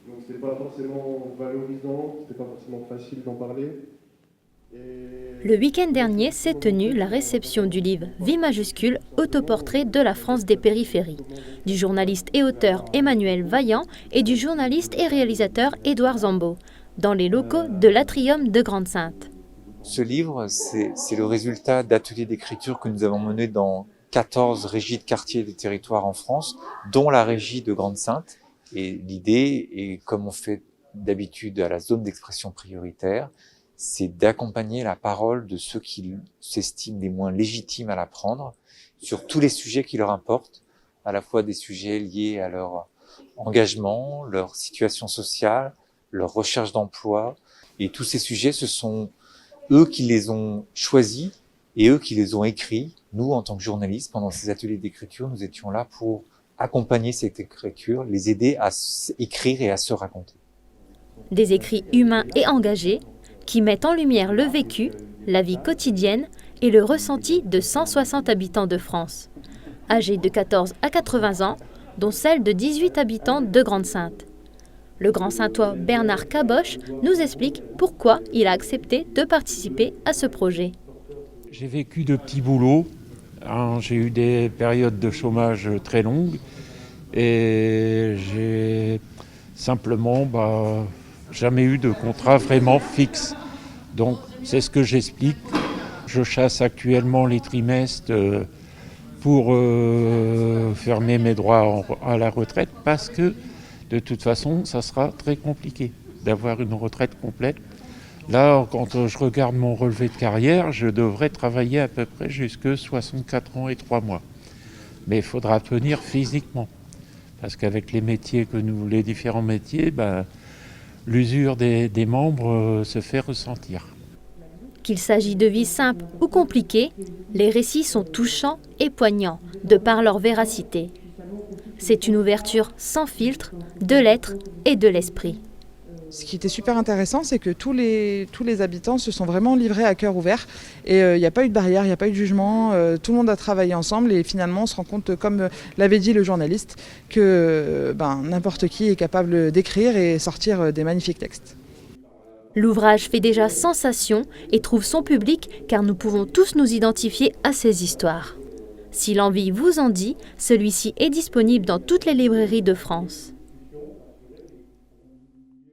Donc c'était pas forcément valorisant, c'était pas forcément facile d'en parler. Le week-end dernier s'est tenue la réception du livre Vie majuscule, autoportrait de la France des périphéries, du journaliste et auteur Emmanuel Vaillant et du journaliste et réalisateur Édouard Zambo, dans les locaux de l'Atrium de Grande-Synthe. Ce livre, c'est le résultat d'ateliers d'écriture que nous avons menés dans 14 régies de quartiers des territoires en France, dont la régie de Grande-Synthe. Et l'idée, et comme on fait d'habitude à la zone d'expression prioritaire, c'est d'accompagner la parole de ceux qui s'estiment les moins légitimes à la prendre sur tous les sujets qui leur importent, à la fois des sujets liés à leur engagement, leur situation sociale, leur recherche d'emploi. Et tous ces sujets, ce sont eux qui les ont choisis et eux qui les ont écrits. Nous, en tant que journalistes, pendant ces ateliers d'écriture, nous étions là pour accompagner cette écriture, les aider à écrire et à se raconter. Des écrits humains et engagés qui mettent en lumière le vécu, la vie quotidienne et le ressenti de 160 habitants de France, âgés de 14 à 80 ans, dont celle de 18 habitants de Grande-Synthe. Le grand saintois Bernard Caboche nous explique pourquoi il a accepté de participer à ce projet. J'ai vécu de petits boulots, j'ai eu des périodes de chômage très longues et j'ai simplement jamais eu de contrat vraiment fixe. Donc c'est ce que j'explique. Je chasse actuellement les trimestres pour fermer mes droits à la retraite parce que de toute façon, ça sera très compliqué d'avoir une retraite complète. Là, quand je regarde mon relevé de carrière, je devrais travailler à peu près jusqu'à 64 ans et 3 mois. Mais il faudra tenir physiquement. Parce qu'avec les métiers les différents métiers, l'usure des membres se fait ressentir. Qu'il s'agit de vie simple ou compliquée, les récits sont touchants et poignants, de par leur véracité. C'est une ouverture sans filtre de l'être et de l'esprit. Ce qui était super intéressant, c'est que tous les habitants se sont vraiment livrés à cœur ouvert. Et il n'y a pas eu de barrière, il n'y a pas eu de jugement. Tout le monde a travaillé ensemble et finalement on se rend compte, comme l'avait dit le journaliste, que n'importe qui est capable d'écrire et sortir des magnifiques textes. L'ouvrage fait déjà sensation et trouve son public car nous pouvons tous nous identifier à ces histoires. Si l'envie vous en dit, celui-ci est disponible dans toutes les librairies de France.